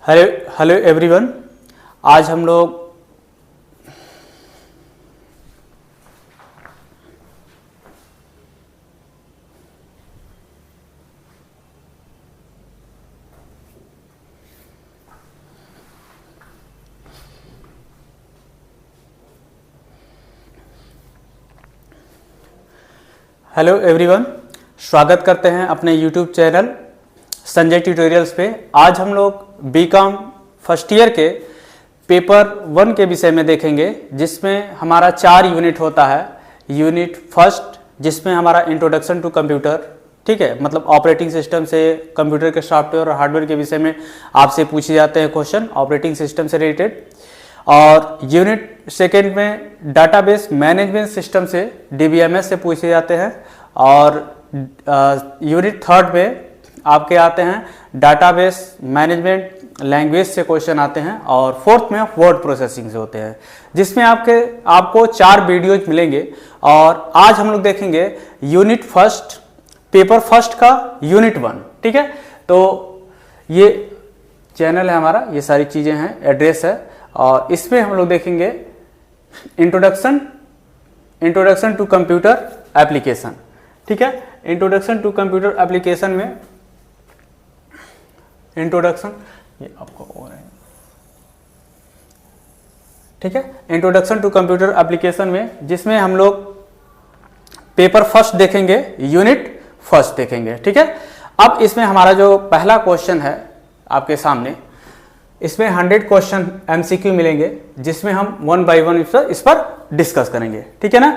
Hello hello everyone. आज हम लोग हेलो एवरीवन, स्वागत करते हैं अपने यूट्यूब चैनल संजय ट्यूटोरियल्स पे। आज हम लोग बीकॉम फर्स्ट ईयर के पेपर 1 के विषय में देखेंगे, जिसमें हमारा 4 यूनिट होता है। यूनिट फर्स्ट जिसमें हमारा इंट्रोडक्शन टू कंप्यूटर, ठीक है, मतलब ऑपरेटिंग सिस्टम से कंप्यूटर के सॉफ्टवेयर और हार्डवेयर के विषय में आपसे पूछे जाते हैं क्वेश्चन ऑपरेटिंग सिस्टम से रिलेटेड। और यूनिट सेकेंड में डाटाबेस मैनेजमेंट सिस्टम से डीबीएमएस से पूछे जाते हैं। और यूनिट थर्ड में आपके आते हैं डाटाबेस मैनेजमेंट लैंग्वेज से क्वेश्चन आते हैं। और फोर्थ में वर्ड प्रोसेसिंग से होते हैं, जिसमें आपको 4 वीडियोज मिलेंगे। और आज हम लोग देखेंगे यूनिट फर्स्ट, पेपर फर्स्ट का यूनिट 1, ठीक है। तो ये चैनल है हमारा, ये सारी चीज़ें हैं, एड्रेस है। और इसमें हम लोग देखेंगे इंट्रोडक्शन टू कंप्यूटर एप्लीकेशन, ठीक है। इंट्रोडक्शन टू कंप्यूटर एप्लीकेशन में इंट्रोडक्शन ये आपको और है, ठीक है। इंट्रोडक्शन टू कंप्यूटर एप्लीकेशन में जिसमें हम लोग पेपर फर्स्ट देखेंगे, यूनिट फर्स्ट देखेंगे, ठीक है। अब इसमें हमारा जो पहला क्वेश्चन है आपके सामने, इसमें 100 क्वेश्चन एमसीक्यू मिलेंगे, जिसमें हम 1 बाय 1 इस पर डिस्कस करेंगे, ठीक है ना।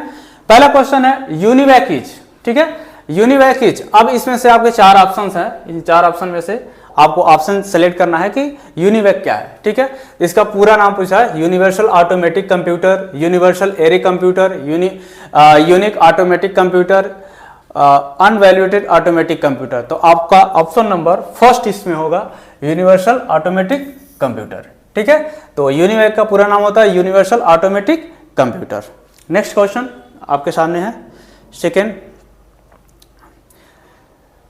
पहला क्वेश्चन है यूनिवैक इज, ठीक है, यूनिवैक इज। अब इसमें से आपके 4 ऑप्शंस हैं, इन 4 ऑप्शन में से आपको ऑप्शन सेलेक्ट करना है कि यूनिवैक क्या है, ठीक है। इसका पूरा नाम पूछा है universal automatic computer, universal array computer, unique automatic computer, unevaluated automatic computer. तो आपका ऑप्शन नंबर फर्स्ट इसमें होगा यूनिवर्सल ऑटोमेटिक कंप्यूटर, ठीक है। तो यूनिवैक का पूरा नाम होता है universal automatic computer. Next question आपके सामने है second,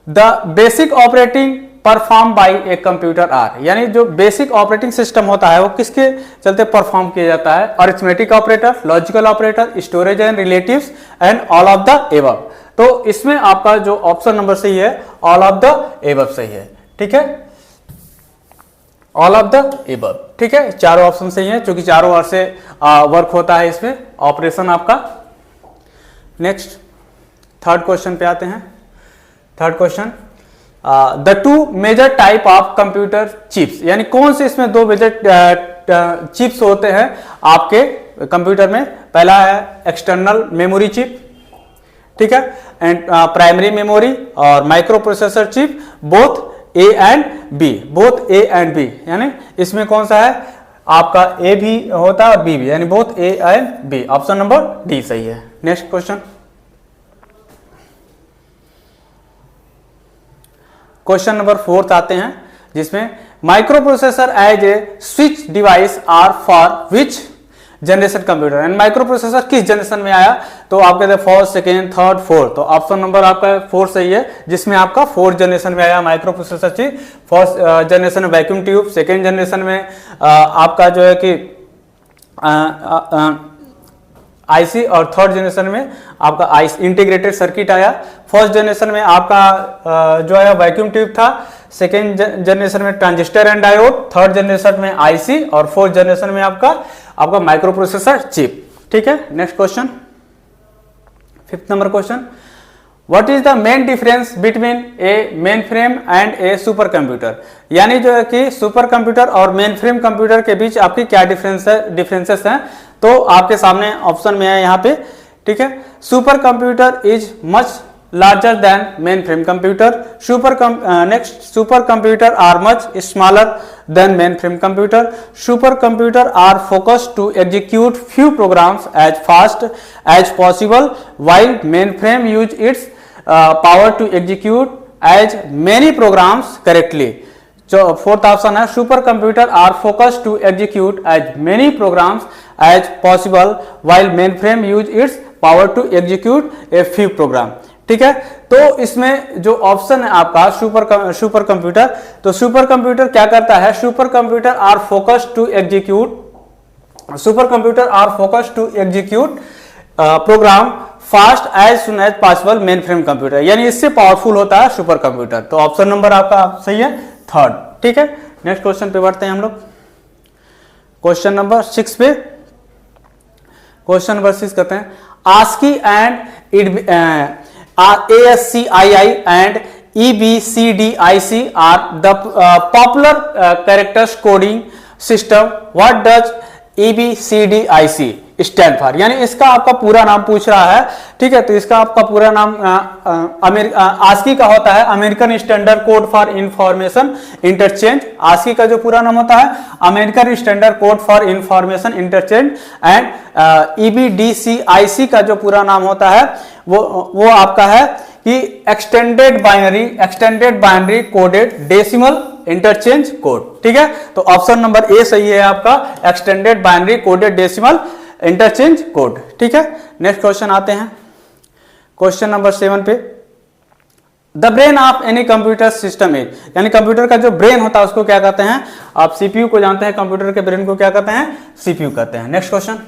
the basic operating perform by a computer are, यानी जो बेसिक ऑपरेटिंग सिस्टम होता है वो किसके चलते परफॉर्म किया जाता है? Arithmetic operator, logical operator, storage and relatives and all of the above. तो इसमें आपका जो ऑप्शन नंबर सही है ऑल ऑफ द एबव सही है, ठीक है, ऑल ऑफ द एबव, ठीक है। चारों ऑप्शन सही है, क्योंकि चारों ओर से वर्क होता है इसमें ऑपरेशन आपका। नेक्स्ट थर्ड क्वेश्चन पे आते हैं। Third question, the 2 major type of computer chips, यानी कौन से इसमें 2 मेजर चिप्स होते हैं आपके कंप्यूटर में? पहला है एक्सटर्नल मेमोरी चिप, ठीक है, एंड प्राइमरी मेमोरी और microprocessor chip, both A and B, both A and B, यानी इसमें कौन सा है आपका? ए भी होता है और बी भी, यानी both A and B. Option number D सही है। नेक्स्ट क्वेश्चन, क्वेश्चन नंबर 4 आते हैं, जिसमें microprocessor as a switch device are for which generation computer, and microprocessor किस जनरेशन में आया? तो आप कहते हैं फर्स्ट, सेकेंड, थर्ड, फोर्थ। तो ऑप्शन नंबर आपका 4 सही है, जिसमें आपका 4th जनरेशन में आया micro processor chip. First generation में वैक्यूम ट्यूब, सेकेंड जनरेशन में आपका जो है कि आईसी, और थर्ड जनरेशन में आपका आईसी इंटीग्रेटेड सर्किट आया। फर्स्ट जनरेशन में आपका जो है वैक्यूम ट्यूब था, सेकेंड जनरेशन में transistor and diode, third generation में आईसी, और फोर्थ जनरेशन में आपका माइक्रो प्रोसेसर चिप, ठीक है। Next question, 5th number question, what is the main difference between A main frame and A super computer, यानी जो है कि सुपर कंप्यूटर और मेन फ्रेम कंप्यूटर के बीच आपकी क्या डिफरेंसेस हैं? तो आपके सामने ऑप्शन में है यहाँ पे, ठीक है। Super computer is much larger than mainframe computer, next supercomputer are much smaller than mainframe computer, supercomputer are focused to execute few programs as fast as possible, while mainframe use its power to execute as many programs correctly। जो 4th option है, supercomputer are focused to execute as many programs as possible, while mainframe use its power to execute a few program। ठीक है। तो इसमें जो option है आपका supercomputer, तो सुपर कंप्यूटर क्या करता है, supercomputer are focused to execute program fast as soon as possible mainframe computer, यानी इससे पावरफुल होता है सुपर कंप्यूटर। तो ऑप्शन नंबर आपका सही है, थर्ड। ठीक है, नेक्स्ट क्वेश्चन पे बढ़ते हैं हम लोग। क्वेश्चन नंबर 6 पे, क्वेश्चन नंबर 6 कहते हैं ASCII and ASCII and EBCDIC are the popular characters coding system. What does EBCDIC stand for, यानी इसका आपका पूरा नाम पूछ रहा है। ठीक है, तो इसका आपका पूरा नाम ASCII का होता है, American standard code for information interchange. ASCII का जो पूरा नाम होता है American standard code for information interchange. And EBDCIC का जो पूरा नाम होता है वो आपका है कि extended binary coded decimal interchange code. ठीक है, तो ऑप्शन नंबर ए सही है आपका, extended binary coded decimal interchange code. ठीक है, नेक्स्ट क्वेश्चन आते हैं क्वेश्चन नंबर 7 पे। The brain of any computer system is, यानी कंप्यूटर का जो ब्रेन होता है उसको क्या कहते हैं, आप सीपीयू को जानते हैं, कंप्यूटर के ब्रेन को क्या कहते हैं, सीपीयू कहते हैं। नेक्स्ट क्वेश्चन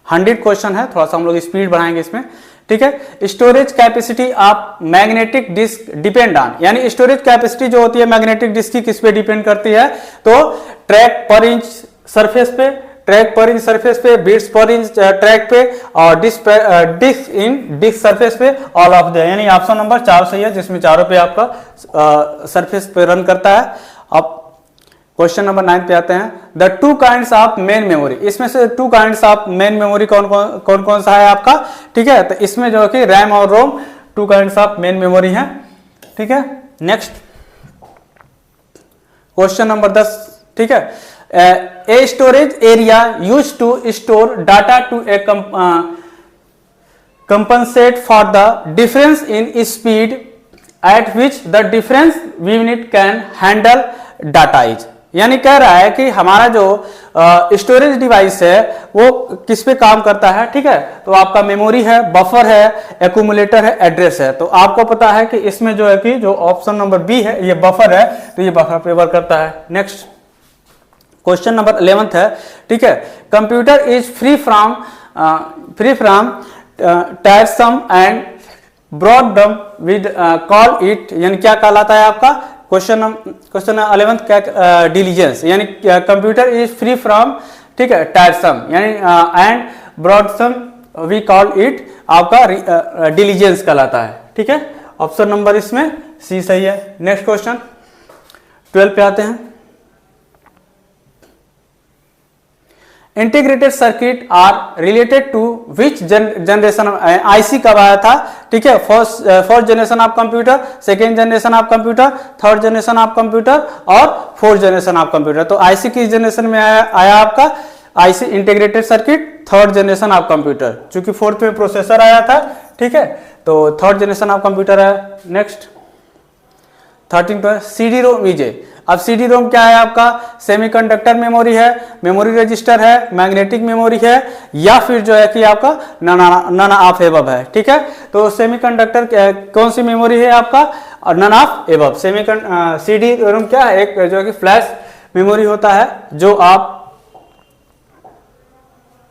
100 क्वेश्चन है, थोड़ा सा हम लोग स्पीड बढ़ाएंगे इसमें। ठीक है, storage capacity of magnetic disk depend on, यानी स्टोरेज कैपेसिटी जो होती है मैग्नेटिक डिस्क की किस पे डिपेंड करती है, तो ट्रैक पर इंच सरफेस पे, बिट्स पर इंच ट्रैक पे, और डिस्क सरफेस पे, ऑल ऑफ द, यानी ऑप्शन नंबर 4 सही है, जिसमें चारों पे आपका सरफेस पे रन करता है। अब क्वेश्चन नंबर 9 पे आते हैं। The 2 kinds of main memory, इसमें से 2 काइंड्स ऑफ मेन मेमोरी कौन सा है आपका। ठीक है, तो इसमें जो है कि रैम और ROM 2 kinds of main memory हैं। ठीक है, नेक्स्ट क्वेश्चन नंबर 10। ठीक है, A storage area use to store data to a compensate for the difference in speed at which the difference unit can handle data is, यानी कह रहा है कि हमारा जो स्टोरेज डिवाइस है वो किस पे काम करता है। ठीक है, तो आपका मेमोरी है, बफर है, एक्यूमुलेटर है, एड्रेस है। तो आपको पता है कि इसमें जो है कि जो ऑप्शन नंबर बी है ये बफर है, तो ये बफर पे वर्क करता है। नेक्स्ट क्वेश्चन नंबर 11 है। ठीक है, computer is free from tiresome and boredom with call it, यानी क्या कहलाता है आपका क्वेश्चन 11 क्या, डिलीजेंस, यानी कंप्यूटर इज फ्री फ्रॉम, ठीक है, टायरसम यानी एंड ब्रॉडसम वी कॉल इट, आपका डिलीजेंस कहलाता है। ठीक है, ऑप्शन नंबर इसमें सी सही है। नेक्स्ट क्वेश्चन 12 पे आते हैं। Integrated circuit are related to which generation, IC कब आया था। ठीक है, first generation of computer, second generation of computer, third generation of computer और फोर्थ जनरेशन ऑफ कंप्यूटर। तो आईसी किस जनरेशन में आया आपका, IC integrated circuit third generation of computer, चूंकि फोर्थ में प्रोसेसर आया था। ठीक है, तो थर्ड जनरेशन ऑफ कंप्यूटर है। नेक्स्ट 13 पर सीडी रोम इज, अब सीडी रोम क्या है आपका, सेमीकंडक्टर मेमोरी है, मेमोरी रजिस्टर है, मैग्नेटिक मेमोरी है, या फिर जो है कि आपका नन ऑफ एबव है। ठीक है, तो सेमीकंडक्टर कौन सी मेमोरी है आपका, और none of above. CD ROM क्या है, एक जो है कि फ्लैश मेमोरी होता है, जो आप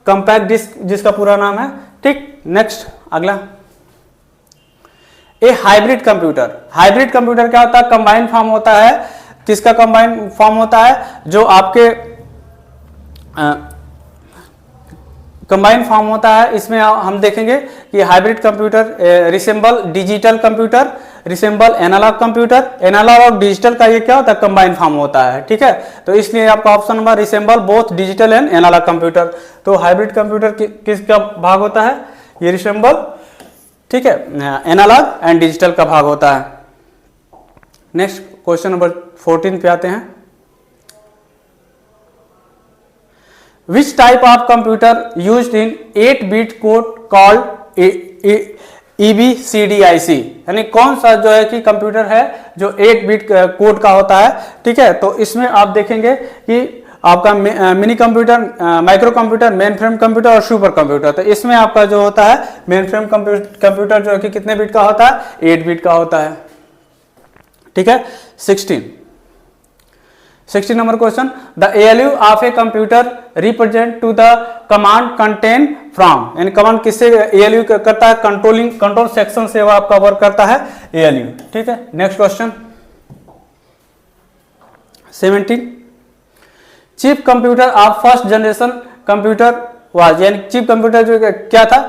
कंपैक्ट डिस्क जिसका पूरा नाम है। ठीक, नेक्स्ट अगला ए हाइब्रिड कंप्यूटर क्या होता है, कंबाइंड फॉर्म होता है। किसका कंबाइंड फॉर्म होता है, जो आपके कंबाइंड फॉर्म होता है। इसमें हम देखेंगे कि hybrid computer resemble digital computer, resemble analog computer, analog और डिजिटल का ये क्या होता है, कंबाइंड फॉर्म होता है। ठीक है, तो इसलिए आपका option number resemble both digital and analog computer. तो हाइब्रिड कंप्यूटर किसका भाग होता है, ये रिसेंबल, ठीक है, एनालॉग एंड डिजिटल का भाग होता है। नेक्स्ट क्वेश्चन नंबर 14 पे आते हैं। Which type of computer used in 8-bit code called EBCDIC, यानी कौन सा जो है कि कंप्यूटर है जो 8-bit कोड का होता है। ठीक है, तो इसमें आप देखेंगे कि आपका mini computer, micro computer, main frame computer और सुपर कंप्यूटर। तो इसमें आपका जो होता है मेन फ्रेम कंप्यूटर जो है कि कितने बिट का होता है, 8 बिट का होता है। ठीक है। 16 number question, the ALU of a computer represent to the command contain from, यानी कमांड किससे ALU करता है, कंट्रोल सेक्शन से वो आपका वर्क करता है ALU। ठीक है। Next question 17, cheap computer of first generation computer was, यानी चीप कंप्यूटर जो क्या था,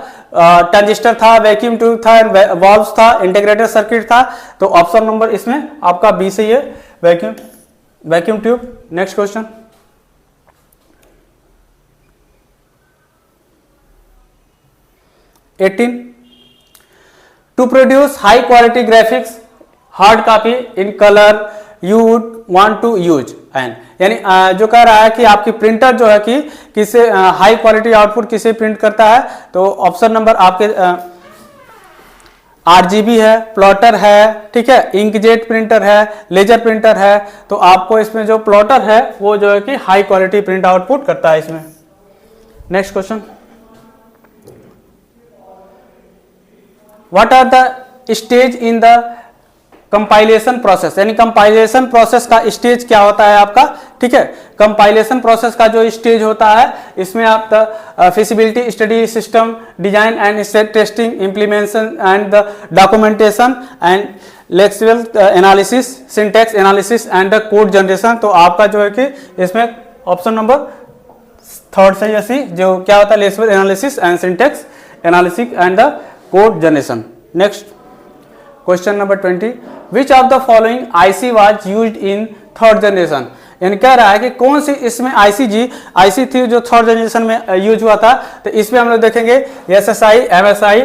ट्रांजिस्टर था, वैक्यूम ट्यूब था, वॉल्व्स था, इंटीग्रेटेड सर्किट था। तो ऑप्शन नंबर इसमें आपका बी सही है, vacuum tube. Next question 18, to produce high quality graphics hard copy in colour you would want to use and, यानी जो कह रहा है कि आपकी प्रिंटर जो है कि किसे हाई क्वालिटी आउटपुट किसे प्रिंट करता है। तो ऑप्शन नंबर आपके RGB है, प्लॉटर है, ठीक है, इंकजेट प्रिंटर है, लेजर प्रिंटर है। तो आपको इसमें जो प्लॉटर है वो जो है कि हाई क्वालिटी प्रिंट आउटपुट करता है इसमें। Next question, what are the stage in the compilation process, यानी कंपाइलेशन प्रोसेस का स्टेज क्या होता है आपका। ठीक है। कंपाइलेशन प्रोसेस का जो स्टेज होता है इसमें आप feasibility study, system design and testing, implementation and the documentation and lexical analysis, syntax analysis and the code generation. तो आपका जो है कि इसमें ऑप्शन नंबर 3 सही है सी, जो क्या होता है lexical analysis and syntax analysis and the code generation. Next question number 20, which of the following IC was used in third generation, यानी कह रहा है कि कौन सी इसमें IC थी जो थर्ड जनरेशन में यूज हुआ था। तो इसमें हम लोग देखेंगे SSI, MSI,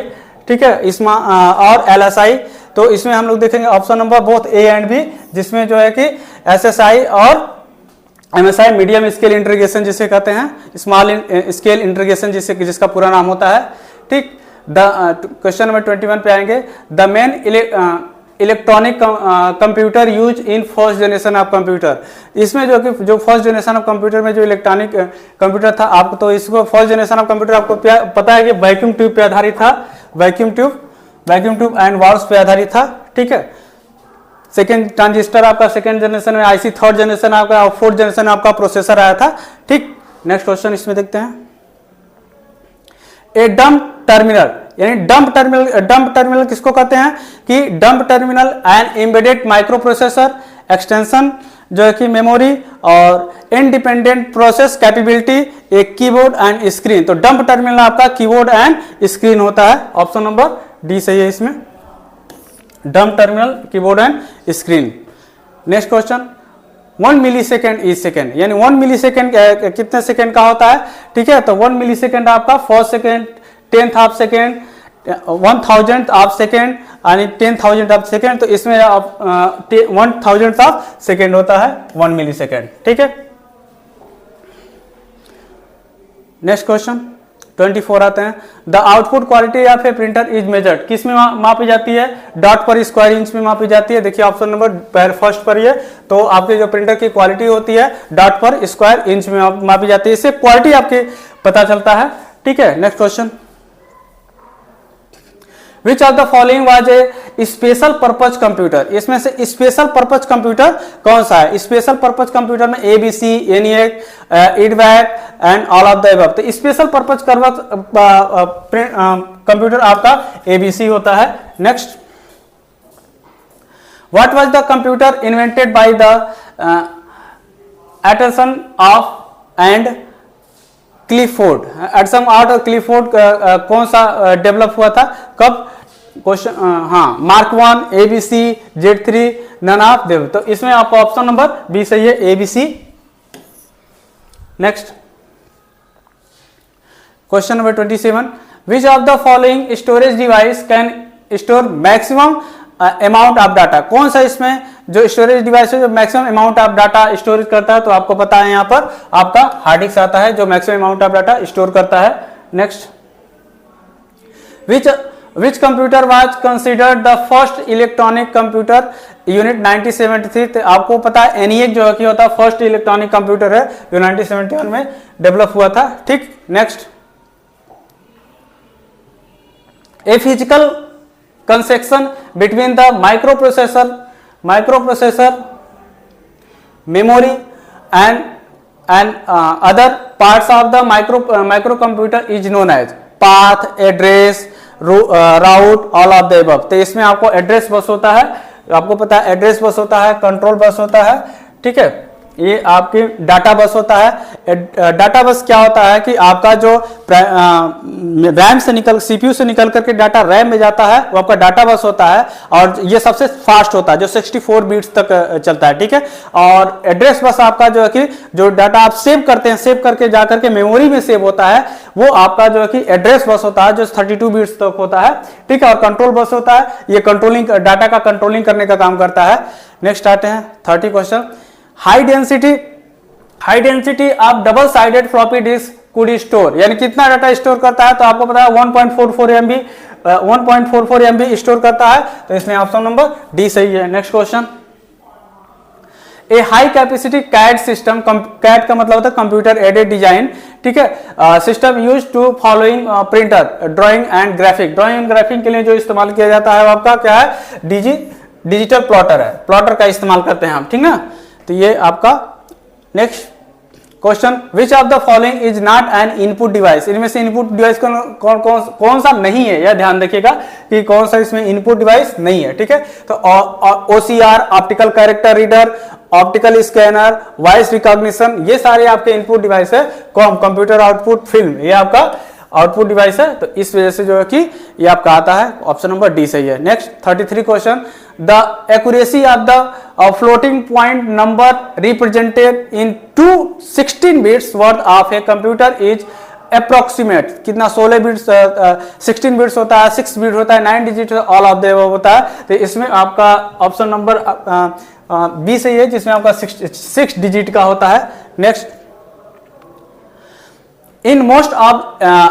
ठीक है, इसमें और LSI। तो इसमें हम लोग देखेंगे option number both A and B, जिसमें जो है कि SSI और MSI मीडियम स्केल इंटीग्रेशन जिसे कहते हैं, स्मॉल स्केल इंटीग्रेशन जिसका पूरा नाम होता है। ठीक। क्वेश्चन नंबर 21 पे आएंगे, the main electronic computer use in first generation of computer. इसमें जो फर्स्ट जनरेशन ऑफ कंप्यूटर में जो इलेक्ट्रॉनिक कंप्यूटर था आपको, तो इसको फर्स्ट जनरेशन ऑफ कंप्यूटर आपको पता है कि वैक्यूम ट्यूब पे आधारित था, वैक्यूम ट्यूब एंड वॉल्व्स पे आधारित था। ठीक है। सेकेंड ट्रांजिस्टर आपका सेकेंड जनरेशन में, IC थर्ड जनरेशन आपका, और फोर्थ जनरेशन आपका प्रोसेसर आया था। ठीक। नेक्स्ट क्वेश्चन इसमें देखते हैं, ए डंप टर्मिनल, यानी डंप टर्मिनल किसको कहते हैं कि dump terminal and embedded micro processor extension जो है कि मेमोरी और इंडिपेंडेंट प्रोसेस कैपेबिलिटी, एक कीबोर्ड एंड स्क्रीन। तो डंप टर्मिनल आपका कीबोर्ड एंड स्क्रीन होता है, ऑप्शन नंबर डी सही है इसमें, dump terminal keyboard and screen. Next question, 1 millisecond is second, यानी 1 मिलीसेकेंड कितने सेकेंड का होता है। ठीक है। तो 1 मिलीसेकेंड आपका 4 second, 10th of second, 1000th of second यानी 10,000 ऑफ सेकेंड। तो इसमें 1000th ऑफ सेकेंड होता है 1 मिलीसेकेंड। ठीक है। नेक्स्ट क्वेश्चन 24 आते हैं, the output quality of a printer is measured, किस में मापी जाती है, डॉट पर स्क्वायर इंच में मापी जाती है। देखिए ऑप्शन नंबर फर्स्ट पर ये, तो आपके जो प्रिंटर की क्वालिटी होती है डॉट पर स्क्वायर इंच में मापी जाती है, इससे क्वालिटी आपके पता चलता है। ठीक है। Next question, which of the following was a special purpose computer, इसमें से स्पेशल पर्पज कंप्यूटर कौन सा है। स्पेशल पर्पज कंप्यूटर में ABC, ENIAC, EDVAC and all of the above. तो स्पेशल पर्पज कंप्यूटर आपका ABC होता है। Next, what was the computer invented by the Atanasoff and Clifford, एटसन आउट और क्लिफोर्ड कौन सा डेवलप हुआ था, कब। क्वेश्चन हाँ, Mark 1, ABC, Z3, none of them. तो इसमें आपको ऑप्शन नंबर बी सही है, ABC। Next question number 27, which of the following storage device can store maximum amount of data, कौन सा इसमें जो स्टोरेज डिवाइस है जो maximum amount of data storage करता है। तो आपको पता है यहाँ पर आपका हार्ड डिस्क आता है जो maximum amount of data store करता है। Next, which which computer was considered the first electronic computer unit 1973। तो आपको पता है ENIAC जो है कि होता है फर्स्ट इलेक्ट्रॉनिक कंप्यूटर है जो 1971 में डेवलप हुआ था। ठीक, next, a physical concession between the microprocessor memory and other parts of the microcomputer is known as path, address, route, all of the above। तो इसमें आपको एड्रेस बस होता है, आपको पता है एड्रेस बस होता है, कंट्रोल बस होता है, ठीक है, ये आपकी डाटा बस होता है। डाटा बस क्या होता है कि आपका जो रैम से निकल सीपीयू से निकल करके डाटा रैम में जाता है वो आपका डाटा बस होता है और ये सबसे फास्ट होता है जो 64 बीट्स तक चलता है। ठीक है, और एड्रेस बस आपका जो है कि जो डाटा आप सेव करते हैं, सेव करके जाकर के मेमोरी में सेव होता है वो आपका जो है कि एड्रेस बस होता है जो 32 बीट्स तक होता है। ठीक है, और कंट्रोल बस होता है, ये कंट्रोलिंग डाटा का कंट्रोलिंग करने का काम करता है। नेक्स्ट आते हैं 30 क्वेश्चन। हाई डेंसिटी आप double sided floppy disk could store, यानी कितना डाटा स्टोर करता है, तो आपको पता है 1.44 MB स्टोर करता है, तो इसमें ऑप्शन नंबर डी सही है। Next question, a high capacity CAD system, CAD का मतलब होता है कंप्यूटर एडेड डिजाइन, ठीक है, system use to following printer, drawing and graphic. Drawing and graphic के लिए जो इस्तेमाल किया जाता है वो आपका क्या है, डिजिटल प्लॉटर है, प्लॉटर का इस्तेमाल करते हैं हम, ठीक ना, तो ये आपका। Next question, which of the following is not an input device, इनमें से इनपुट डिवाइस कौन सा नहीं है, यह ध्यान रखिएगा कि कौन सा इसमें इनपुट डिवाइस नहीं है। ठीक है, तो OCR, optical character reader, optical scanner, voice recognition, ये सारे आपके इनपुट डिवाइस है। कंप्यूटर आउटपुट फिल्म, ये आपका आउटपुट डिवाइस है, तो इस वजह से जो है कि ये आपका आता है, ऑप्शन नंबर डी सही है। Next 33 question, the accuracy of the floating point number represented in 216 bits worth of a computer is approximate, कितना, 16 बिट्स, 16 बिट्स होता है, 6 बिट होता है, 9 डिजिट ऑल ऑफ द होता है, तो इसमें आपका ऑप्शन नंबर बी सही है, जिसमें आपका 6 डिजिट का होता है। Next, in most of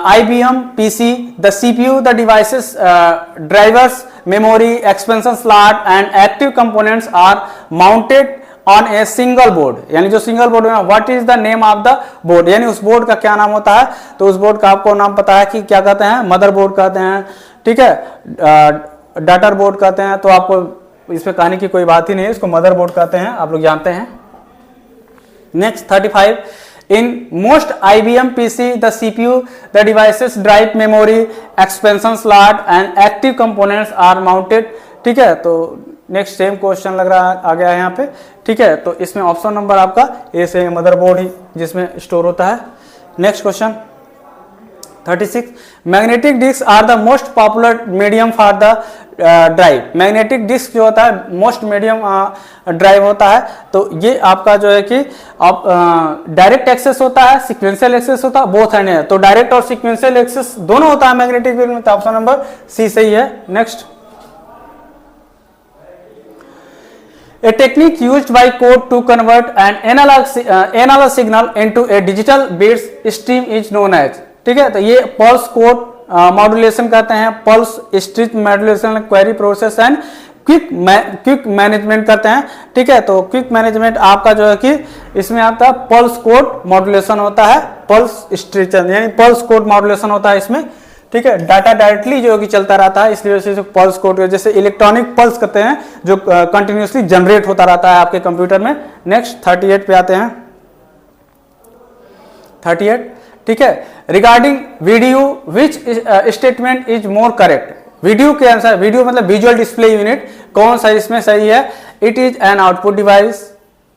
IBM PC, the CPU, the devices, drivers, memory, expansion slot and active components are mounted on a single board, यानी जो सिंगल बोर्ड है, what is the name of the board, यानी उस board का क्या नाम होता है, तो उस बोर्ड का आपको नाम पता है कि क्या कहते हैं, मदर बोर्ड कहते हैं, ठीक है, डाटा बोर्ड कहते हैं, तो आपको इस पे कहने की कोई बात ही नहीं है, इसको मदर बोर्ड कहते हैं, आप लोग जानते हैं। Next 35, in most IBM PC, the CPU, the devices, drive, memory, expansion slot and active components are mounted। ठीक है, तो नेक्स्ट सेम क्वेश्चन लग रहा है आ गया है यहाँ पे। ठीक है, तो इसमें ऑप्शन नंबर आपका ए से मदरबोर्ड ही जिसमें स्टोर होता है। Next question 36, magnetic disk are the most popular medium for the drive. Magnetic disk जो होता है मोस्ट मीडियम ड्राइव होता है, तो ये आपका जो है कि आप डायरेक्ट एक्सेस होता है, सीक्वेंशियल एक्सेस होता है, बोथ है, तो डायरेक्ट और सीक्वेंशियल एक्सेस दोनों होता है मैग्नेटिक डिस्क में, तो ऑप्शन नंबर सी सही है। Next, a technique used by code to convert an analog signal into a digital bits stream is known as। ठीक है, तो ये पल्स कोड मॉड्यूलेशन कहते हैं, pulse street modulation, query process and quick management करते हैं। ठीक है, तो क्विक मैनेजमेंट आपका जो है कि इसमें आपका पल्स कोड मॉड्यूलेशन होता है, पल्स स्ट्रीट यानी पल्स कोड मॉड्यूलेशन होता है इसमें। ठीक है, डाटा डायरेक्टली जो कि चलता रहता है, इसलिए वजह से पल्स कोड, जैसे इलेक्ट्रॉनिक पल्स कहते हैं, जो कंटिन्यूसली जनरेट होता रहता है आपके कंप्यूटर में। नेक्स्ट 38 पे आते हैं, 38। ठीक है, regarding video which statement is more correct. Video के आंसर, वीडियो मतलब विजुअल डिस्प्ले यूनिट, कौन सा इसमें सही है, it is an output device,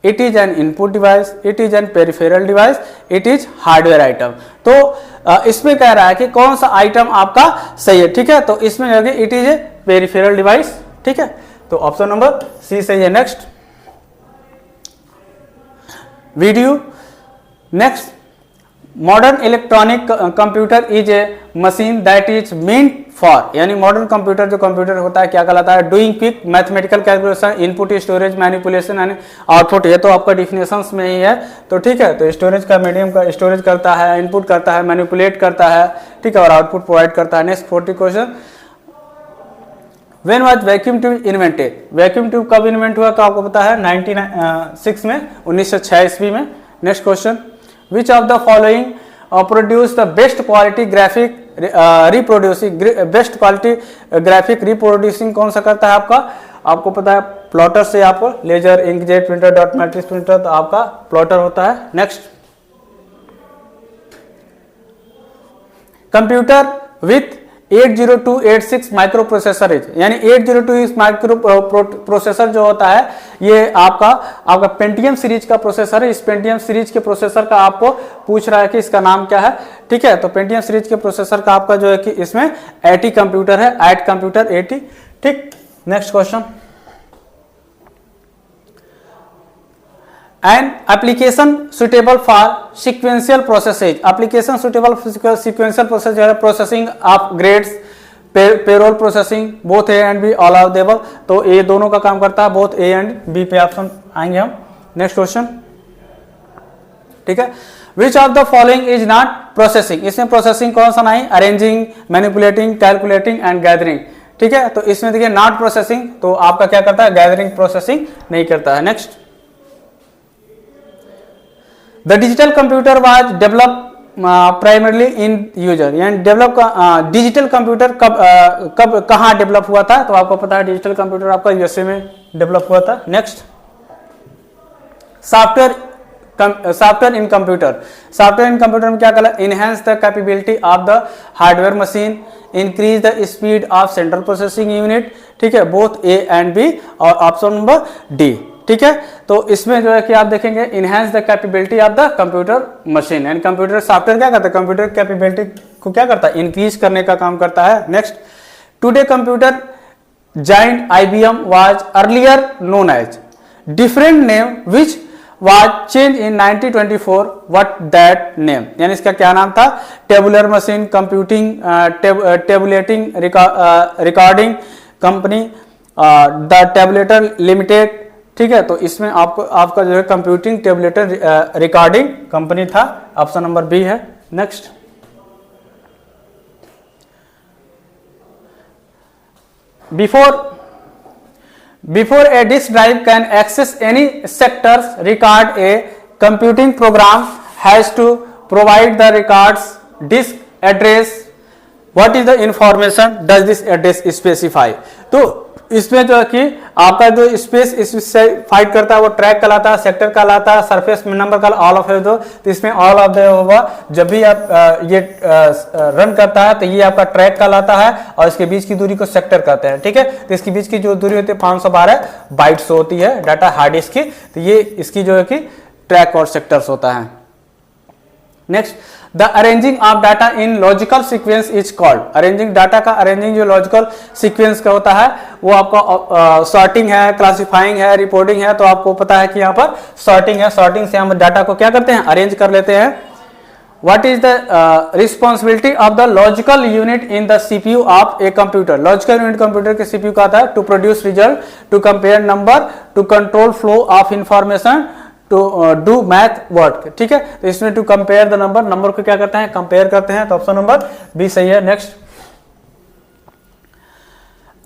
it is an input device, it is an peripheral device, it is hardware item. तो इसमें कह रहा है कि कौन सा आइटम आपका सही है। ठीक है, तो इसमें जो है it is a peripheral device. ठीक है, तो ऑप्शन नंबर सी सही है। Next video. Next, modern electronic computer is a machine that is meant for, यानी मॉडर्न कंप्यूटर जो कंप्यूटर होता है क्या कहलाता है, doing quick mathematical calculation, input, storage, manipulation and output. ये तो आपका डिफिनेशंस में ही है, तो ठीक है, तो स्टोरेज का मीडियम का स्टोरेज करता है, इनपुट करता है, मैनिपुलेट करता है, ठीक है, और आउटपुट प्रोवाइड करता है। Next 40 question, when was vacuum tube invented, vacuum tube कब इन्वेंट हुआ तो आपको पता है 1906 में, 1906 ईस्वी में। Next question, which of the following produce the best quality graphic reproducing, best quality graphic reproducing कौन सा करता है आपका, आपको पता है प्लॉटर से, आपको laser, inkjet printer, dot matrix printer, तो आपका प्लॉटर होता है। Next, computer with 80286 microprocessor is, यानी 802 माइक्रो प्रोसेसर जो होता है ये आपका पेंटियम सीरीज का प्रोसेसर है। इस पेंटियम सीरीज के प्रोसेसर का आपको पूछ रहा है कि इसका नाम क्या है, ठीक है। तो पेंटियम सीरीज के प्रोसेसर का आपका जो है कि इसमें 80 कंप्यूटर है, 8 कंप्यूटर 80, ठीक। Next question, an application suitable for sequential processes, application suitable sequential processing of grades, payroll processing, both A and B, all of the above, तो ये दोनों का काम करता है, बोथ ए एंड बी पे ऑप्शन आएंगे हम। नेक्स्ट क्वेश्चन, ठीक है, which of the following is not processing, इसमें प्रोसेसिंग कौन सा नहीं, arranging, manipulating, calculating and gathering, ठीक है। तो इसमें देखिए नॉट प्रोसेसिंग, तो आपका क्या करता है, गैदरिंग प्रोसेसिंग नहीं करता है। Next, the digital computer was develop primarily in user, यानी डेवलप डिजिटल कंप्यूटर कब कहाँ डेवलप हुआ था, तो आपको पता है डिजिटल कंप्यूटर आपका यूएसए में डेवलप हुआ था। Next, software in computer, software in computer में क्या करा, enhance the capability of the hardware machine, increase the speed of central processing unit, ठीक है, बोथ ए एंड बी, और ऑप्शन नंबर डी, ठीक है। तो इसमें जो है कि आप देखेंगे enhance the capability of the computer machine, and computer software क्या करता है, कंप्यूटर कैपेबिलिटी को क्या करता है, इंक्रीज करने का काम करता है। Next, today computer giant IBM was earlier known as different name which was change in 1924, what that name, यानी इसका क्या नाम था, tabular machine, computing tabulating recording company, the tabulator limited, ठीक है। तो इसमें आपका जो है कंप्यूटिंग टेबुलेटर रिकॉर्डिंग कंपनी था, ऑप्शन नंबर बी है। Next, before a disk drive can access any sectors record, a computing program has to provide the records disk address, what is the information does this address specify, तो इसमें जो है कि आपका जो space fight करता है वो ट्रैक कहलाता है, सेक्टर कहलाता है, सरफेस नंबर का ऑल ऑफ दो, तो इसमें ऑल ऑफ द होगा, जब भी आप ये रन करता है तो ये आपका ट्रैक कहलाता है, और इसके बीच की दूरी को सेक्टर कहते हैं, ठीक है। तो इसके बीच की जो दूरी होती है 512 बाइट्स होती है डाटा हार्ड डिस्क की, तो ये इसकी जो है कि ट्रैक और सेक्टर्स होता है। Next, the arranging of data in logical sequence is called, arranging data का अरेंजिंग जो लॉजिकल सीक्वेंस का होता है वो आपका सॉर्टिंग है, क्लासिफाइंग है, रिपोर्टिंग है, तो आपको पता है कि यहाँ पर सॉर्टिंग है, सॉर्टिंग से हम डाटा को क्या करते हैं, अरेंज कर लेते हैं। What is the responsibility of the logical unit in the CPU of a computer, logical unit computer के सीपीयू का आता है to produce result, to compare number, to control flow of information, to do math work, ठीक है। तो इसमें to compare the number को क्या करते हैं, कंपेयर करते हैं, तो ऑप्शन नंबर बी सही है। Next,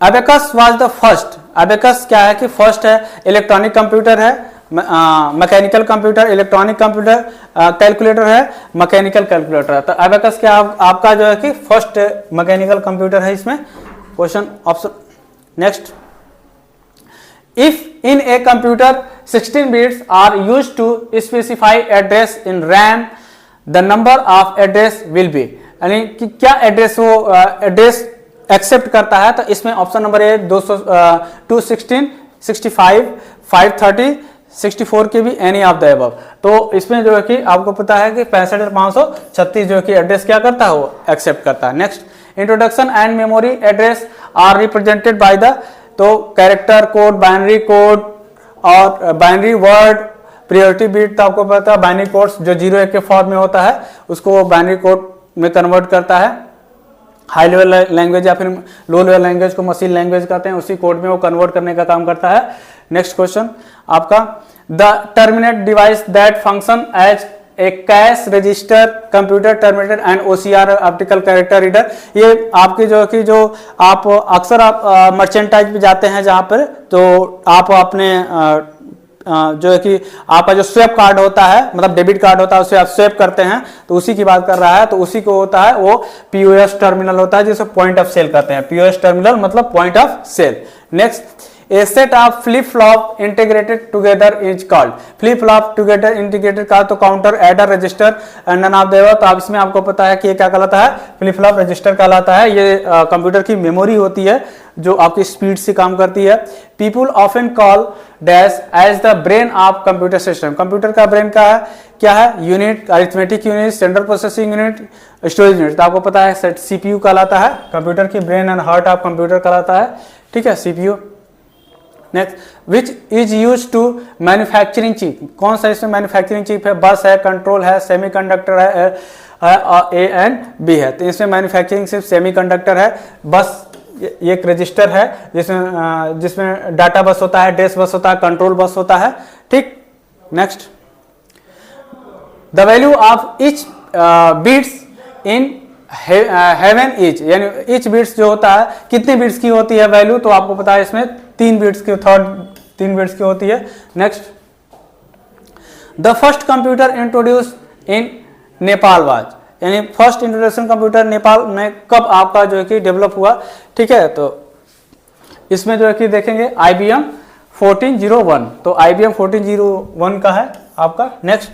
abacus was the first, abacus क्या है कि फर्स्ट है, इलेक्ट्रॉनिक कंप्यूटर है, mechanical computer, electronic computer, calculator है, मैकेनिकल कैलकुलेटर है, तो अबेकस क्या आपका जो है कि फर्स्ट मैकेनिकल कंप्यूटर है इसमें। Question option next, if in a computer 16 bits are used to specify address in RAM, the number of address will be, यानी कि क्या एड्रेस वो एड्रेस एक्सेप्ट करता है, तो इसमें ऑप्शन नंबर ए 216, 65, 530, 64 के भी एनी ऑफ द अबव, तो इसमें जो है कि आपको पता है कि 65,536 जो है कि एड्रेस क्या करता है वो एक्सेप्ट करता है। Next, introduction and memory address are represented by the, तो कैरेक्टर कोड, बाइनरी कोड और बाइनरी वर्ड, प्रायोरिटी बिट, तो आपको पता है बाइनरी कोड्स जो 0-1 के फॉर्म में होता है उसको बाइनरी कोड में कन्वर्ट करता है, हाई लेवल लैंग्वेज या फिर लो लेवल लैंग्वेज को मशीन लैंग्वेज कहते हैं, उसी कोड में वो कन्वर्ट करने का काम करता है। नेक्स्ट क्वेश्चन आपका, the terminate device that function as a cash register, computer terminator and OCR optical character reader. ये आपकी जो आप अक्सर आप मर्चेंटाइज पे जाते हैं जहाँ पर, तो आप अपने जो है कि आपका जो स्वैप कार्ड होता है, मतलब डेबिट कार्ड होता है, उसे आप स्वैप करते हैं, तो उसी की बात कर रहा है। तो उसी को होता है वो POS टर्मिनल होता है, जिसे पॉइंट ऑफ सेल कहते हैं। POS टर्मिनल मतलब point of sale. Next, a set of flip flop integrated together is called. Flip flop together integrated का तो counter, adder, register and none of them. तो आप इसमें आपको पता है कि ये क्या कहलाता है, फ्लिप फ्लॉप रजिस्टर कहलाता है। ये कंप्यूटर की मेमोरी होती है जो आपकी स्पीड से काम करती है। People often call dash as the brain of computer system. Computer का ब्रेन का है क्या है, unit, arithmetic unit, central processing unit, storage unit. तो आपको पता है CPU कहलाता है, कंप्यूटर की brain and heart of computer कहलाता है, ठीक है, CPU। Next, which is use to manufacturing chip. कौन सा इसमें मैन्युफैक्चरिंग चिप है, बस है, कंट्रोल है, सेमीकंडक्टर है, A एंड B है। तो इसमें मैन्युफैक्चरिंग सिर्फ सेमीकंडक्टर है। बस ये एक रजिस्टर है जिसमें डाटा बस होता है, डेस बस होता है, कंट्रोल बस होता है, ठीक। Next, the value of each bits in heaven etch, यानी ईच बिट्स जो होता है कितने बिट्स की होती है वैल्यू, तो आपको पता है इसमें 3 बिट्स की, 3 बिट्स की होती है। Next, the first computer introduced in Nepal was, यानी फर्स्ट इंट्रोडक्शन कंप्यूटर नेपाल में कब आपका जो है कि डेवलप हुआ, ठीक है। तो इसमें जो है कि देखेंगे IBM 1401, तो IBM 1401 का है आपका। नेक्स्ट,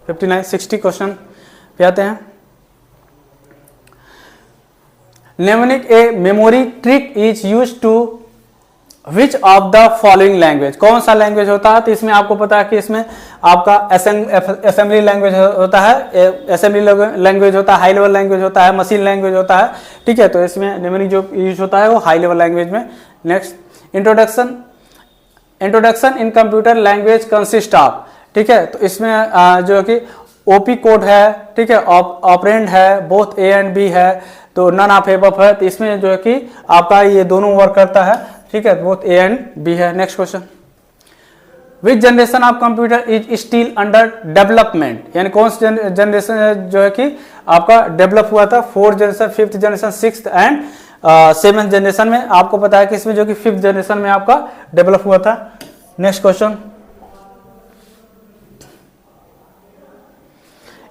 59-60 क्वेश्चन पे आते हैं। Mnemonic a memory trick is use to which of the following language. कौन सा लैंग्वेज होता है, तो इसमें आपको पता है कि इसमें आपका असेंबली लैंग्वेज होता है, असेंबली लैंग्वेज होता है, हाई लेवल लैंग्वेज होता है, मशीन लैंग्वेज होता है, ठीक है। तो इसमें नेमनिक जो यूज होता है वो हाई लेवल लैंग्वेज में। Next, introduction in computer language consist of, ठीक है। तो इसमें जो कि OP कोड है, ठीक है, ऑपरेंड है, बोथ A एंड B है, तो नन ऑफ एबव है। तो इसमें जो है कि आपका ये दोनों वर्क करता है, ठीक है, बोथ A एंड B है। Next question, which generation of computer is still under development, यानी कौन सी जनरेशन जो है कि आपका डेवलप हुआ था, 4th generation, 5th generation, 6th and 7th generation में। आपको पता है कि इसमें जो कि 5th जनरेशन में आपका डेवलप हुआ था। Next question,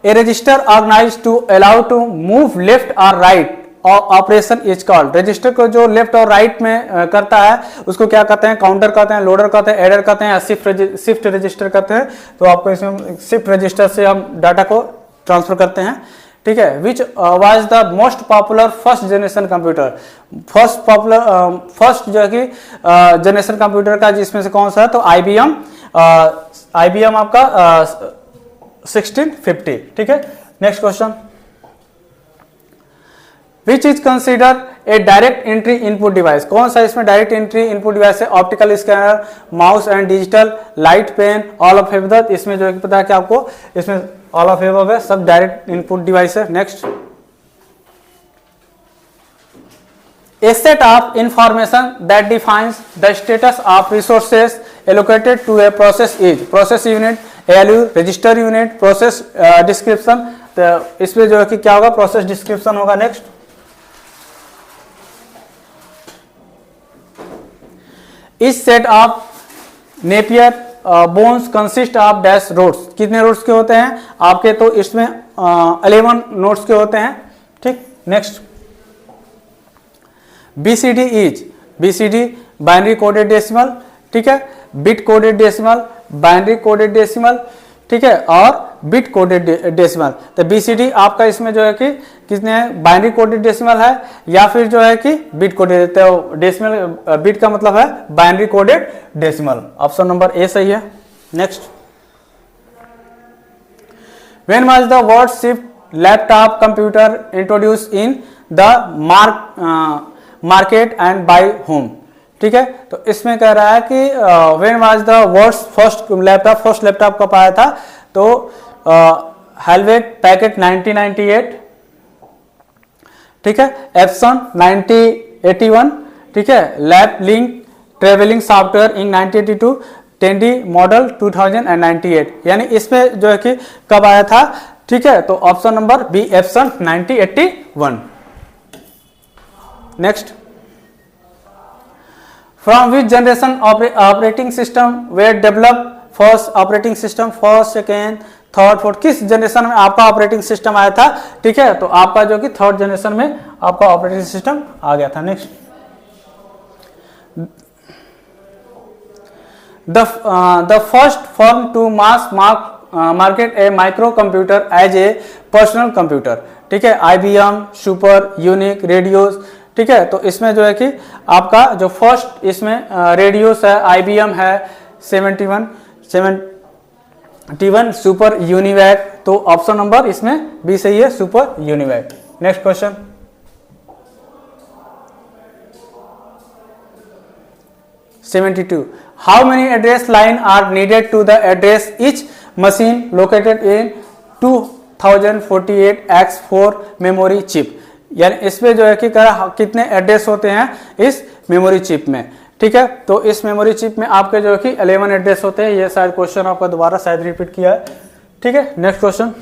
a register organise to allow to move left और right operation is called. Register को जो लेफ्ट और राइट में करता है उसको क्या कहते हैं, काउंटर कहते हैं, लोडर कहते हैं, एडर कहते हैं, या शिफ्ट रजिस्टर कहते हैं। तो आपको इसमें शिफ्ट रजिस्टर से हम डाटा को ट्रांसफर करते हैं, ठीक है। Which was the most popular first generation computer. First जो है कि जनरेशन कंप्यूटर का जिसमें से कौन सा है, तो IBM आपका 1650, ठीक है। Next question, which is consider a direct entry input device. कौन सा इसमें डायरेक्ट एंट्री इनपुट डिवाइस है, optical scanner, mouse and digital, light pen, all of above. इसमें जो है पता है कि आपको इसमें ऑल ऑफ एबव है, सब डायरेक्ट इनपुट डिवाइस है। Next, a set of information that defines the status of resources allocated to a process is process unit, ALU, register unit, process description। तो इसमें जो है कि क्या होगा, प्रोसेस डिस्क्रिप्शन होगा। नेक्स्ट, इस set of Napier bones consist of dash rods. कितने रोड्स के होते हैं आपके, तो इसमें 11 नोड्स के होते हैं, ठीक। Next, BCD binary coded decimal, ठीक है, bit coded decimal, binary coded decimal, ठीक है, और बिट कोडेड डेसिमल। तो BCD आपका इसमें जो है कि कितने बाइनरी कोडेड डेसिमल है या फिर जो है कि बिट कोडेड। तो डेसिमल बिट का मतलब है binary coded decimal. Option number A सही है। Next, when was the world shift laptop computer introduce in the market and by whom, ठीक है। तो इसमें कह रहा है कि when was the world's first laptop कब आया था, तो हेलवेट पैकेट 1998, ठीक है, एप्सन 1981, ठीक है, lap link travelling software in 1982, 10D model 2098, यानी इसमें जो है कि कब आया था, ठीक है। तो option number B option 1981। Next, from which generation operating system were develop first operating system, first, second, third, fourth, किस जनरेशन में आपका ऑपरेटिंग सिस्टम आया था, ठीक है। तो आपका जो कि थर्ड जनरेशन में आपका ऑपरेटिंग सिस्टम आ गया था। Next, the first firm to mass market a micro computer as a personal computer, ठीक है, IBM, सुपर, यूनिक, रेडियोस, ठीक है। तो इसमें जो है कि आपका जो फर्स्ट इसमें रेडियोस है, IBM है, 71, सुपर यूनिवैक, तो ऑप्शन नंबर इसमें बी सही है, super UNIVAC. Next question, 72, how many address line are needed to the address each machine located in 2048x4 memory chip, यानी इसमें जो है कि कितने एड्रेस होते हैं इस मेमोरी चिप में, ठीक है। तो इस मेमोरी चिप में आपके जो है कि 11 एड्रेस होते हैं। ये शायद क्वेश्चन आपका दोबारा शायद रिपीट किया है, ठीक है। Next question,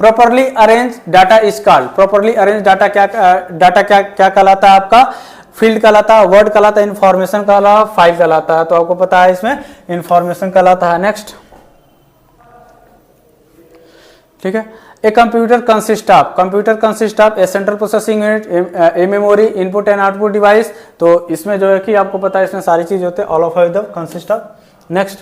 properly arrange data is called, properly arrange data क्या कहलाता है आपका, फील्ड कहलाता है, वर्ड कहलाता है, इंफॉर्मेशन कहलाता है, फाइल कहलाता है। तो आपको पता है इसमें इंफॉर्मेशन कहलाता है। नेक्स्ट, ठीक है, a computer consist of A central processing unit, a memory, input and output device. तो इसमें जो है कि आपको पता है इसमें सारी चीज होते हैं, all of the consist of. Next,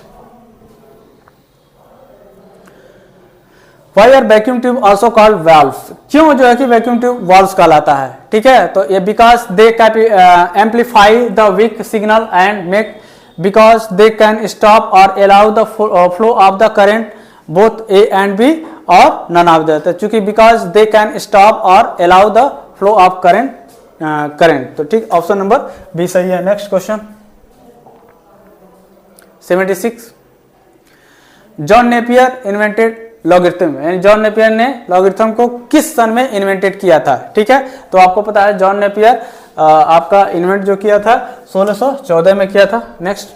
Why are vacuum tube also called valves? क्यों जो है कि वैक्यूम ट्यूब valves कहलाता है, ठीक है। तो ये because they amplify the weak signal and because they can stop or allow the flow of the current both A and B or none of that। तो चूंकि because they can stop or allow the flow of current, तो ठीक, option number B सही है। Next question, 76, John Napier invented logarithm, यानी John Napier ने logarithm को किस सन में इन्वेंटेड किया था, ठीक है। तो आपको पता है जॉन नेपियर आपका इन्वेंट जो किया था 1614 में किया था। नेक्स्ट,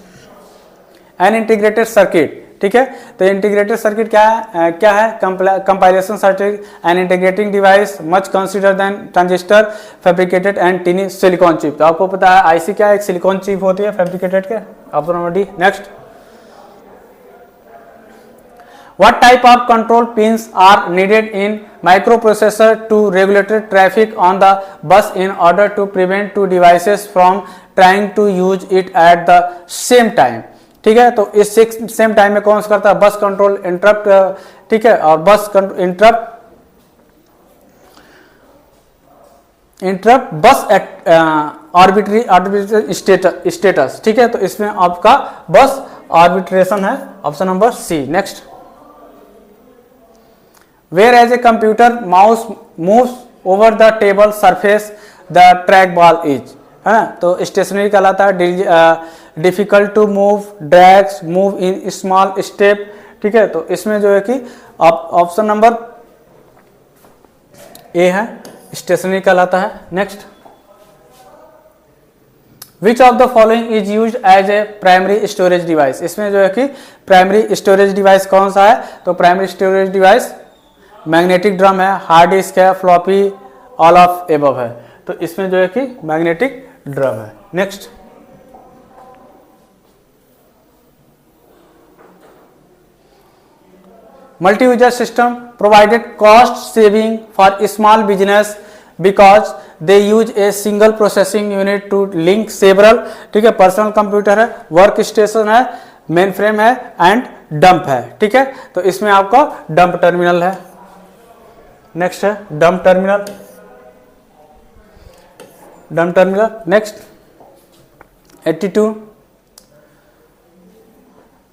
एन इंटीग्रेटेड सर्किट, ठीक है। तो इंटीग्रेटेड सर्किट क्या है, compilation circuit, an integrating device much consider than transistor fabricated and tiny silicon chip. तो आपको पता है आईसी क्या है, एक सिलिकॉन चिप होती है फैब्रिकेटेड के, option number D. Next, What type of control pins are needed in microprocessor to regulate traffic on the bus in order to prevent two devices from trying to use it at the same time, ठीक है। तो इस same time में कौन सा करता है, बस कंट्रोल इंटरप्ट, ठीक है, और बस इंटरप्ट बस आर्बिट्रेरी स्टेटस, ठीक है। तो इसमें आपका बस आर्बिट्रेशन है, option number C. Next, Whereas a computer mouse moves over the table surface, the trackball is, है, तो स्टेशनरी कहलाता है, difficult to move, drags, move in small step, ठीक है। तो इसमें जो है कि ऑप्शन नंबर ए है, स्टेशनरी कहलाता है। Next, which of the following is used as a primary storage device, इसमें जो है कि प्राइमरी स्टोरेज डिवाइस कौन सा है, तो primary storage device magnetic drum है, हार्ड डिस्क है, फ्लॉपी, ऑल ऑफ एबव है। तो इसमें जो है कि मैग्नेटिक ड्रम है। Next, multi user system provided cost saving for small business because they use a single processing unit to link several, ठीक है। पर्सनल कंप्यूटर है, वर्क स्टेशन है, मेन फ्रेम है एंड डंप है, ठीक है। तो इसमें आपका डंप टर्मिनल है। नेक्स्ट है dump terminal, next 82,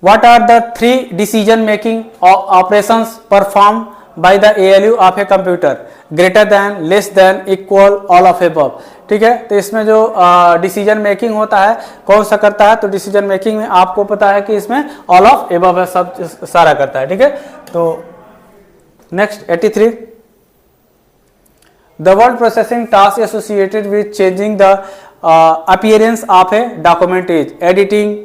what are the 3 decision making operations perform by the ALU of a computer, greater than, less than, equal, all of above, ठीक है। तो इसमें जो डिसीजन मेकिंग होता है कौन सा करता है, तो डिसीजन मेकिंग में आपको पता है कि इसमें ऑल ऑफ एबव है, सब सारा करता है, ठीक है। तो next 83, the word processing task associated with changing the appearance of a document is editing,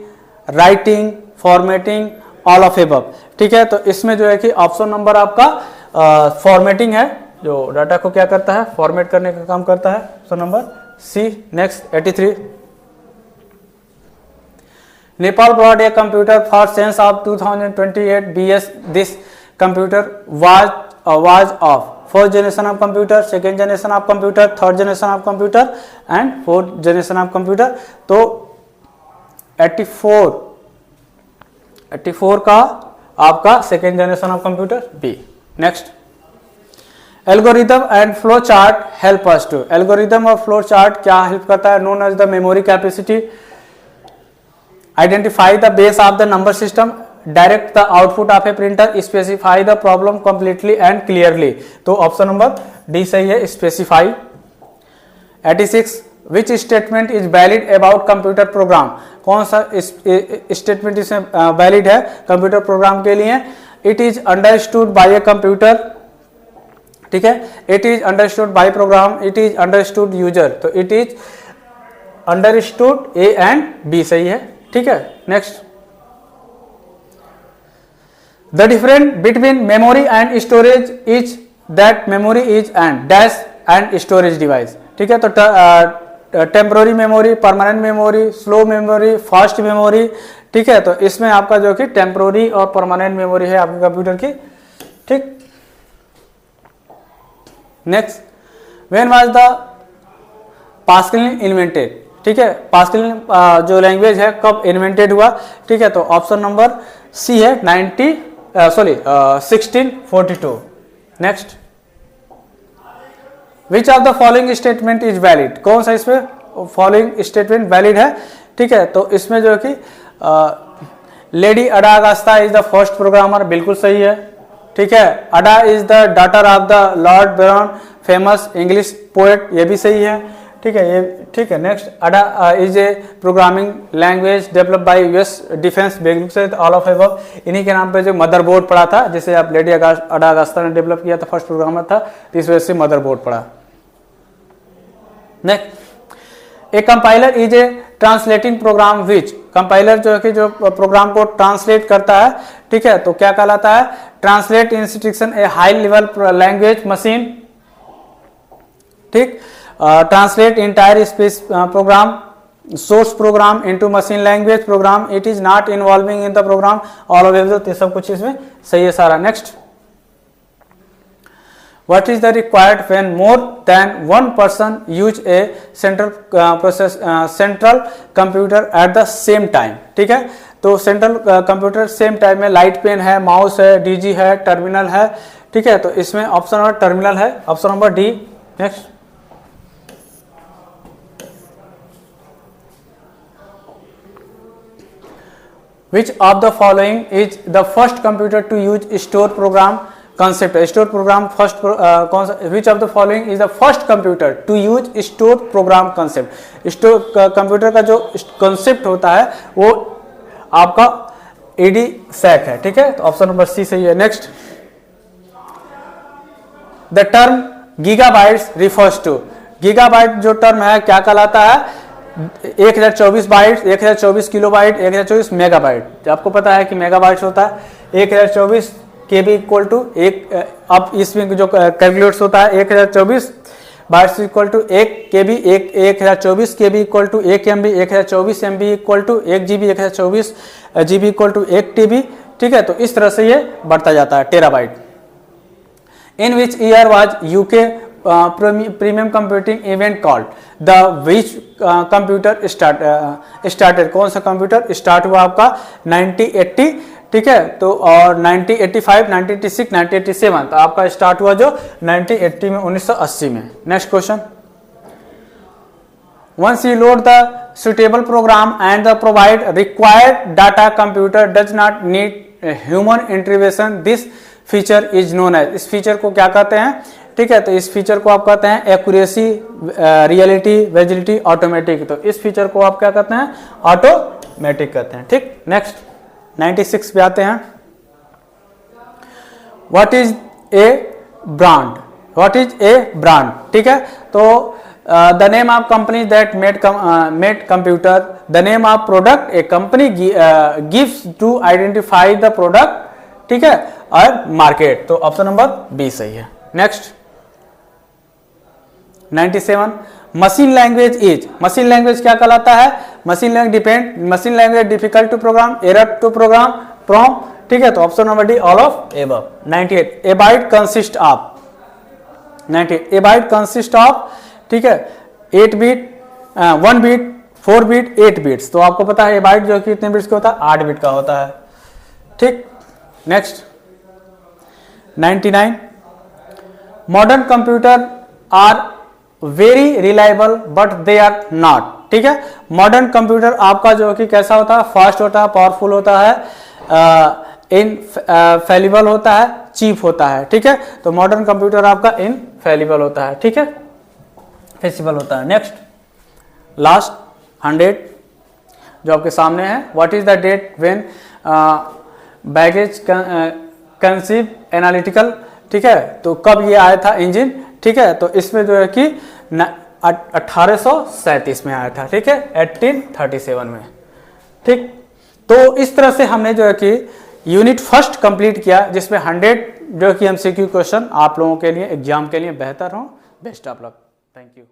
writing, formatting, all of above. ठीक है, तो इसमें जो है कि ऑप्शन नंबर आपका फॉर्मेटिंग है, जो डाटा को क्या करता है, फॉर्मेट करने का काम करता है, option number C. Next 83, Nepal brought a computer for census of 2028 BS. This computer was of first generation of computer, second generation of computer, third generation of computer and fourth generation of computer. तो 84 का आपका second generation of computer B. Next, algorithm and flow chart help us to. Algorithm और flow chart क्या help करता है, known as the memory capacity, identify the base of the number system, direct the output of a printer, specify the problem completely and clearly. तो option number D सही है, specify. 86, which statement is valid about computer program. कौन सा statement इसमें valid है computer program के लिए, it is understood by a computer. ठीक है, it is understood by program, it is understood user. तो it is understood, a and b सही है। ठीक है, next, the difference between memory and storage is that memory is and dash and storage device. ठीक है, तो temporary memory, permanent memory, slow memory, fast memory. ठीक है, तो इसमें आपका जो कि टेम्पोररी और परमानेंट मेमोरी है आपके कंप्यूटर की। ठीक, next, when was the pascal invented. ठीक है, पास्कल जो लैंग्वेज है कब इन्वेंटेड हुआ। ठीक है, तो ऑप्शन नंबर सी है 1642। Next, which of the following statement is valid. कौन सा इसमें फॉलोइंग स्टेटमेंट वैलिड है। ठीक है, तो इसमें जो है कि lady Ada Augusta is the first programmer, बिल्कुल सही है। ठीक है, Ada is the daughter of the lord Byron, famous English poet, ये भी सही है। ठीक है, ये ठीक है। Next, Ada is a programming language develop by US defence, बिल्कुल सही। ऑल ऑफ एबव, इन्हीं के नाम पे जो मदरबोर्ड पड़ा था, जिसे आप लेडी अडा अगस्ता ने डेवलप किया था, फर्स्ट प्रोग्रामर था, तो इस वजह से मदरबोर्ड पड़ा। Next, a compiler is a translating program which. Compiler जो है कि जो प्रोग्राम को ट्रांसलेट करता है। ठीक है, तो क्या कहलाता है, translate instruction a high level language machine. ठीक, translate entire space program, source program into machine language program, it is not involving in the program, all of ये सब कुछ इसमें सही है सारा। Next, what is the required when more than one person use a central computer at the same time। ठीक है, तो सेंट्रल कंप्यूटर सेम टाइम में लाइट पेन है, माउस है, डीजी है, टर्मिनल है। ठीक है, तो इसमें ऑप्शन नंबर टर्मिनल है, option number D. Next, which of the following is the first computer to use store program concept। Store program first कौन सा, which of the following is the first computer to use store program concept. Store computer का जो concept होता है वो आपका AD sac है। ठीक है, तो ऑप्शन नंबर सी सही है। Next, the term gigabytes refers to. Gigabyte जो टर्म है क्या कहलाता है, 1024 बाइट्स, 1024 किलोबाइट, 1024 मेगाबाइट। आपको पता है कि मेगाबाइट्स होता है 1024 KB इक्वल टू एक, अब इसमें जो कैलकुलेट्स होता है 1024 bytes equal to 1 KB, 1024 KB equal to 1 MB, 1024 MB equal to 1 GB, 1024 GB equal to 1 TB। ठीक है, तो इस तरह से ये बढ़ता जाता है terabyte. In which year was UK premium computing event called, the which computer started. कौन सा कंप्यूटर स्टार्ट हुआ आपका 1980। ठीक है, तो और 1985, 1986, 1987, तो आपका स्टार्ट हुआ जो 1980 में, 1980 में। Next question, once you load the suitable program and the provide required data, computer does not need human intervention, this feature is known as. इस फीचर को क्या कहते हैं। ठीक है, तो इस फीचर को आप कहते हैं एक्यूरेसी, रियलिटी, विजिबिलिटी, ऑटोमेटिक। तो इस फीचर को आप क्या कहते हैं, ऑटोमेटिक कहते हैं। ठीक, नेक्स्ट 96 पे आते हैं, what is a brand. What is a brand. ठीक है, तो the name of company that made computer, the name of product a company gives to identify the product, ठीक है, और मार्केट। तो ऑप्शन नंबर बी सही है। Next 97, machine language is, machine language क्या कहलाता है? Machine language difficult to program, error to program, from, ठीक है, तो option number D all of above. 98, a byte consist of, 98, a byte consist of, ठीक है, 8 बिट, 1 बिट, 4 बिट, 8 बिट्स। तो आपको पता है ए बाइट जो कि कितने बिट्स का होता है? 8 बिट का होता है, ठीक। Next 99, modern computer are very reliable but they are not, ठीक है। मॉडर्न कंप्यूटर आपका जो कि कैसा होता है? फास्ट होता है, पावरफुल होता है, इनफेलिबल होता है, चीप होता है, ठीक है। तो मॉडर्न कंप्यूटर आपका इनफेलिबल होता है, ठीक है, फेसिबल होता है। नेक्स्ट लास्ट 100 जो आपके सामने है, what is the date when Babbage conceive analytical, ठीक है, तो कब ये आया था इंजन, ठीक है, तो इसमें जो है कि 1837 में आया था, ठीक है, 1837 में, ठीक। तो इस तरह से हमने जो है कि यूनिट फर्स्ट कंप्लीट किया, जिसमें 100 जो कि MCQ क्वेश्चन आप लोगों के लिए एग्जाम के लिए बेहतर हो। Best of luck, thank you.